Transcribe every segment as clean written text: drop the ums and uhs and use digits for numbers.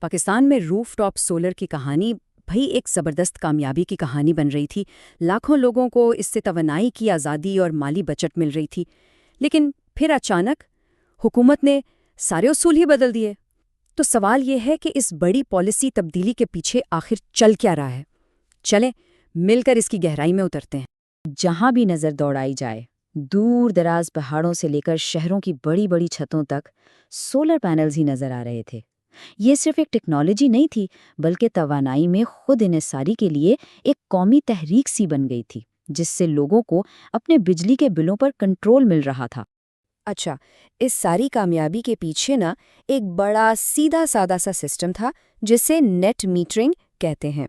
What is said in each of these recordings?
پاکستان میں روف top solar کی کہانی بھئی ایک زبردست کامیابی کی کہانی بن رہی تھی۔ لاکھوں لوگوں کو اس سے توانائی کی آزادی اور مالی بچت مل رہی تھی، لیکن پھر اچانک حکومت نے سارے اصول ہی بدل دیے۔ تو سوال یہ ہے کہ اس بڑی پالیسی تبدیلی کے پیچھے آخر چل کیا رہا ہے؟ چلیں مل کر اس کی گہرائی میں اترتے ہیں۔ جہاں بھی نظر دوڑائی جائے، دور دراز پہاڑوں سے لے کر شہروں کی بڑی بڑی چھتوں تک سولر پینلز ہی نظر آ رہے تھے۔ یہ صرف ایک ٹیکنالوجی نہیں تھی، بلکہ توانائی میں خود انحصاری کے لیے ایک قومی تحریک سی بن گئی تھی، جس سے لوگوں کو اپنے بجلی کے بلوں پر کنٹرول مل رہا تھا۔ اچھا، اس ساری کامیابی کے پیچھے ایک بڑا سیدھا سادہ سا سسٹم تھا جسے نیٹ میٹرنگ کہتے ہیں۔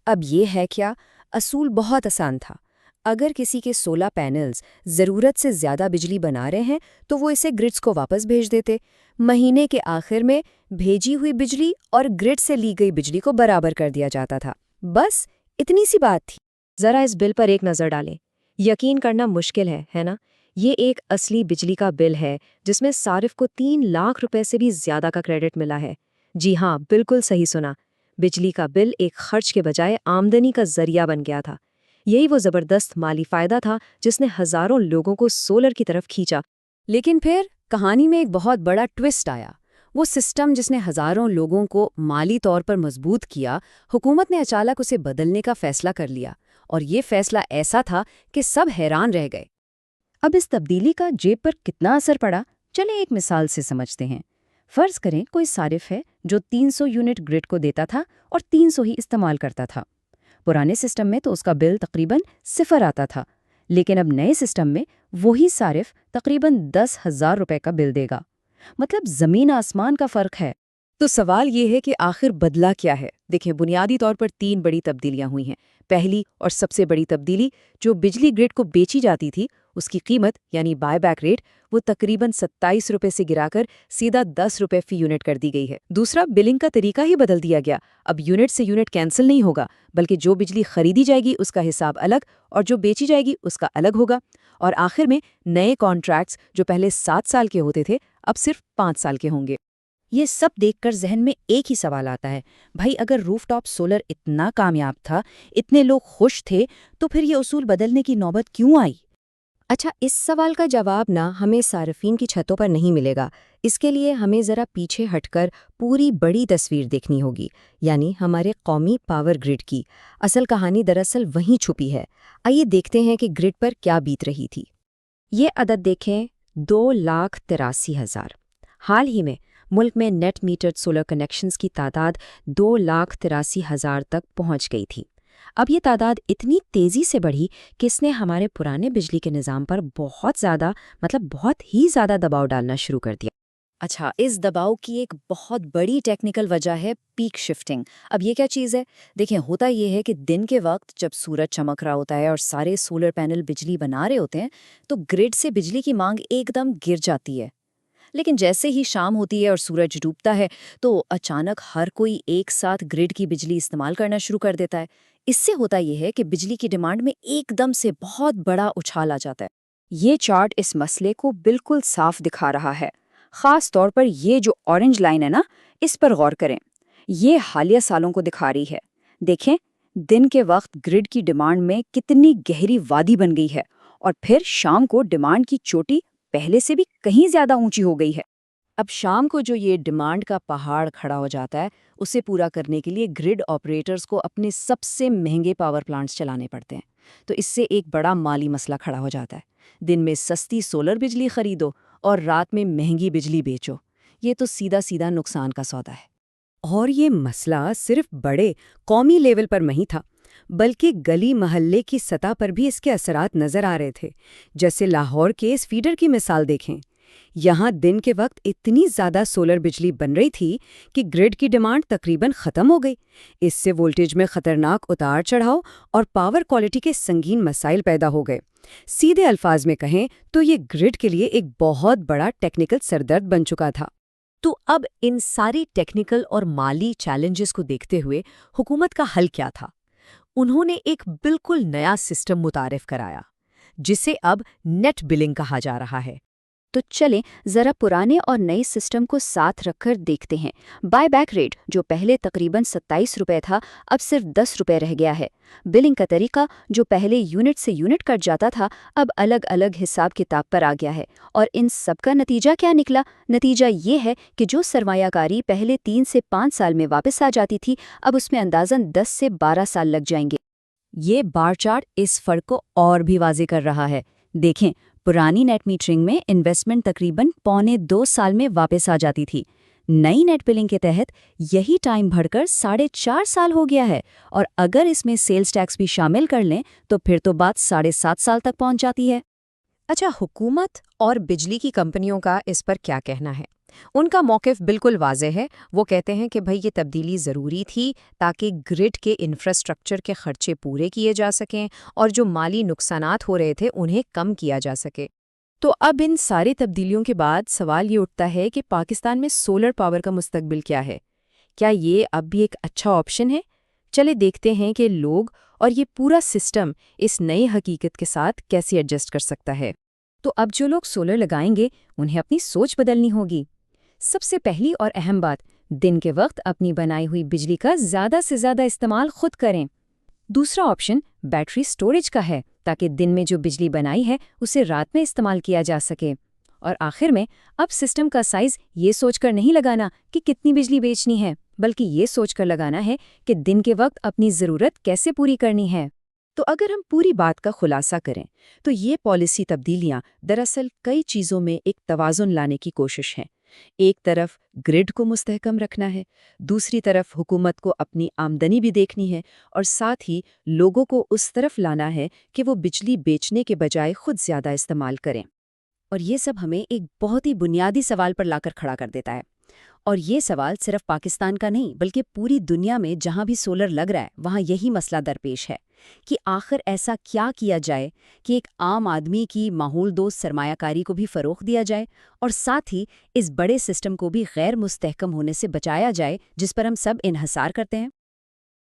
اب یہ ہے کیا؟ اصول بہت آسان تھا۔ اگر کسی کے سولر پینلز ضرورت سے زیادہ بجلی بنا رہے ہیں تو وہ اسے گرڈز کو واپس بھیج دیتے۔ مہینے کے آخر میں بھیجی ہوئی بجلی اور گرڈ سے لی گئی بجلی کو برابر کر دیا جاتا تھا۔ بس اتنی سی بات تھی۔ ذرا اس بل پر ایک نظر ڈالیں۔ یقین کرنا مشکل ہے نا؟ یہ ایک اصلی بجلی کا بل ہے جس میں صارف کو 3 لاکھ روپے سے بھی زیادہ کا کریڈٹ ملا ہے۔ جی ہاں، بالکل صحیح سنا۔ بجلی کا بل ایک خرچ کے بجائے آمدنی کا ذریعہ بن گیا تھا۔ یہی وہ زبردست مالی فائدہ تھا جس نے ہزاروں لوگوں کو سولر کی طرف کھینچا۔ لیکن پھر کہانی میں ایک بہت بڑا ٹوسٹ آیا۔ وہ سسٹم جس نے ہزاروں لوگوں کو مالی طور پر مضبوط کیا، حکومت نے اچانک اسے بدلنے کا فیصلہ کر لیا، اور یہ فیصلہ ایسا تھا کہ سب حیران رہ گئے۔ اب اس تبدیلی کا جیب پر کتنا اثر پڑا، چلیں ایک مثال سے سمجھتے ہیں۔ فرض کریں کوئی صارف ہے جو 300 یونٹ گرڈ کو دیتا تھا اور 300 ہی استعمال کرتا تھا۔ پرانے سسٹم میں تو اس کا بل تقریباً 0 آتا تھا، لیکن اب نئے سسٹم میں وہی صارف تقریباً 10,000 روپے کا بل دے گا۔ مطلب زمین آسمان کا فرق ہے۔ تو سوال یہ ہے کہ آخر بدلا کیا ہے؟ دیکھیں، بنیادی طور پر 3 بڑی تبدیلیاں ہوئی ہیں۔ پہلی اور سب سے بڑی تبدیلی، جو بجلی گرڈ کو بیچی جاتی تھی، اس کی قیمت یعنی بائی بیک ریٹ وہ تقریباً 27 روپے سے گرا کر سیدھا 10 روپے فی یونٹ کر دی گئی ہے۔ دوسرا، بلنگ کا طریقہ ہی بدل دیا گیا۔ اب یونٹ سے یونٹ کینسل نہیں ہوگا، بلکہ جو بجلی خریدی جائے گی اس کا حساب الگ اور جو بیچی جائے گی اس کا الگ ہوگا۔ اور آخر میں نئے کانٹریکٹس جو پہلے 7 سال کے ہوتے تھے اب صرف 5 سال کے ہوں گے۔ یہ سب دیکھ کر ذہن میں ایک ہی سوال آتا ہے، بھائی اگر روف ٹاپ سولر اتنا کامیاب تھا، اتنے لوگ خوش تھے، تو پھر یہ اصول بدلنے کی نوبت کیوں آئی؟ اچھا، اس سوال کا جواب ہمیں صارفین کی چھتوں پر نہیں ملے گا۔ اس کے لیے ہمیں ذرا پیچھے ہٹ کر پوری بڑی تصویر دیکھنی ہوگی، یعنی ہمارے قومی پاور گرڈ کی۔ اصل کہانی دراصل وہیں چھپی ہے۔ آئیے دیکھتے ہیں کہ گرڈ پر کیا بیت رہی تھی۔ یہ عدد دیکھیں، 2,83,000۔ حال ہی میں ملک میں نیٹ میٹرڈ سولر کنیکشنز کی تعداد 2,83,000 تک پہنچ گئی تھی۔ اب یہ تعداد اتنی تیزی سے بڑھی کہ اس نے ہمارے پرانے بجلی کے نظام پر بہت ہی زیادہ دباؤ ڈالنا شروع کر دیا۔ اچھا، اس دباؤ کی ایک بہت بڑی ٹیکنیکل وجہ ہے پیک شفٹنگ۔ اب یہ کیا چیز ہے؟ دیکھیں، ہوتا یہ ہے کہ دن کے وقت جب سورج چمک رہا ہوتا ہے اور سارے سولر پینل بجلی بنا رہے ہوتے ہیں تو گرڈ سے بجلی کی مانگ ایک دم گر جاتی ہے۔ لیکن جیسے ہی شام ہوتی ہے اور سورج ڈوبتا ہے تو اچانک ہر کوئی ایک ساتھ گرڈ کی بجلی استعمال کرنا شروع کر دیتا ہے۔ اس سے ہوتا یہ ہے کہ بجلی کی ڈیمانڈ میں ایک دم سے بہت بڑا اچھال آ جاتا ہے۔ یہ چارٹ اس مسئلے کو بالکل صاف دکھا رہا ہے۔ خاص طور پر یہ جو اورنج لائن ہے اس پر غور کریں۔ یہ حالیہ سالوں کو دکھا رہی ہے۔ دیکھیں، دن کے وقت گرڈ کی ڈیمانڈ میں کتنی گہری وادی بن گئی ہے، اور پھر شام کو ڈیمانڈ کی چوٹی پہلے سے بھی کہیں زیادہ اونچی ہو گئی ہے۔ اب شام کو جو یہ ڈیمانڈ کا پہاڑ کھڑا ہو جاتا ہے، اسے پورا کرنے کے لیے گرڈ آپریٹرز کو اپنے سب سے مہنگے پاور پلانٹس چلانے پڑتے ہیں۔ تو اس سے ایک بڑا مالی مسئلہ کھڑا ہو جاتا ہے۔ دن میں سستی سولر بجلی خریدو اور رات میں مہنگی بجلی بیچو۔ یہ تو سیدھا نقصان کا سودا ہے۔ اور یہ مسئلہ صرف بڑے قومی لیول پر نہیں تھا، بلکہ گلی محلے کی سطح پر بھی اس کے اثرات نظر آ رہے تھے۔ جیسے لاہور کے اس فیڈر کی مثال دیکھیں۔ یہاں دن کے وقت اتنی زیادہ سولر بجلی بن رہی تھی کہ گرڈ کی ڈیمانڈ تقریباً ختم ہو گئی۔ اس سے وولٹیج میں خطرناک اتار چڑھاؤ اور پاور کوالٹی کے سنگین مسائل پیدا ہو گئے۔ سیدھے الفاظ میں کہیں تو یہ گرڈ کے لیے ایک بہت بڑا ٹیکنیکل سردرد بن چکا تھا۔ تو اب ان ساری ٹیکنیکل اور مالی چیلنجز کو دیکھتے ہوئے حکومت کا حل کیا تھا؟ انہوں نے ایک بالکل نیا سسٹم متعارف کرایا، جسے اب نیٹ بلنگ کہا جا رہا ہے۔ تو چلیں ذرا پرانے اور نئے سسٹم کو ساتھ رکھ کر دیکھتے ہیں۔ بائی بیک ریٹ جو پہلے تقریباً 27 روپے تھا اب صرف 10 روپے رہ گیا ہے۔ بلنگ کا طریقہ جو پہلے یونٹ سے یونٹ کٹ جاتا تھا اب الگ الگ حساب کتاب پر آ گیا ہے، اور ان سب کا نتیجہ کیا نکلا؟ نتیجہ یہ ہے کہ جو سرمایہ کاری پہلے 3 سے 5 سال میں واپس آ جاتی تھی اب اس میں اندازاً 10 سے 12 سال لگ جائیں گے۔ یہ بار چارٹ اس فرق کو اور بھی واضح کر رہا ہے۔ دیکھیں، پرانی نیٹ میٹرنگ میں انویسٹمنٹ تقریباً 1.25 سال میں واپس آ جاتی تھی۔ نئی نیٹ بلنگ کے تحت یہی ٹائم بڑھ کر 4.5 سال ہو گیا ہے، اور اگر اس میں سیلز ٹیکس بھی شامل کر لیں تو پھر تو بات 7.5 سال تک پہنچ جاتی ہے۔ اچھا، حکومت اور بجلی کی کمپنیوں کا اس پر کیا کہنا ہے؟ ان کا موقف بالکل واضح ہے۔ وہ کہتے ہیں کہ بھئی یہ تبدیلی ضروری تھی تاکہ گرڈ کے انفراسٹرکچر کے خرچے پورے کیے جا سکیں اور جو مالی نقصانات ہو رہے تھے انہیں کم کیا جا سکے۔ تو اب ان ساری تبدیلیوں کے بعد سوال یہ اٹھتا ہے کہ پاکستان میں سولر پاور کا مستقبل کیا ہے؟ کیا یہ اب بھی ایک اچھا آپشن ہے؟ چلے دیکھتے ہیں کہ لوگ اور یہ پورا سسٹم اس نئی حقیقت کے ساتھ کیسے ایڈجسٹ کر سکتا ہے۔ تو اب جو لوگ سولر لگائیں گے انہیں اپنی سوچ بدلنی ہوگی۔ سب سے پہلی اور اہم بات، دن کے وقت اپنی بنائی ہوئی بجلی کا زیادہ سے زیادہ استعمال خود کریں۔ دوسرا آپشن بیٹری سٹوریج کا ہے تاکہ دن میں جو بجلی بنائی ہے اسے رات میں استعمال کیا جا سکے۔ اور آخر میں اب سسٹم کا سائز یہ سوچ کر نہیں لگانا کہ کتنی بجلی بیچنی ہے، بلکہ یہ سوچ کر لگانا ہے کہ دن کے وقت اپنی ضرورت کیسے پوری کرنی ہے۔ تو اگر ہم پوری بات کا خلاصہ کریں تو یہ پالیسی تبدیلیاں دراصل کئی چیزوں میں ایک توازن لانے کی کوشش ہیں۔ ایک طرف گرڈ کو مستحکم رکھنا ہے، دوسری طرف حکومت کو اپنی آمدنی بھی دیکھنی ہے، اور ساتھ ہی لوگوں کو اس طرف لانا ہے کہ وہ بجلی بیچنے کے بجائے خود زیادہ استعمال کریں۔ اور یہ سب ہمیں ایک بہت ہی بنیادی سوال پر لا کر کھڑا کر دیتا ہے، اور یہ سوال صرف پاکستان کا نہیں بلکہ پوری دنیا میں جہاں بھی سولر لگ رہا ہے وہاں یہی مسئلہ درپیش ہے کہ آخر ایسا کیا جائے کہ ایک عام آدمی کی ماحول دوست سرمایہ کاری کو بھی فروغ دیا جائے اور ساتھ ہی اس بڑے سسٹم کو بھی غیر مستحکم ہونے سے بچایا جائے جس پر ہم سب انحصار کرتے ہیں۔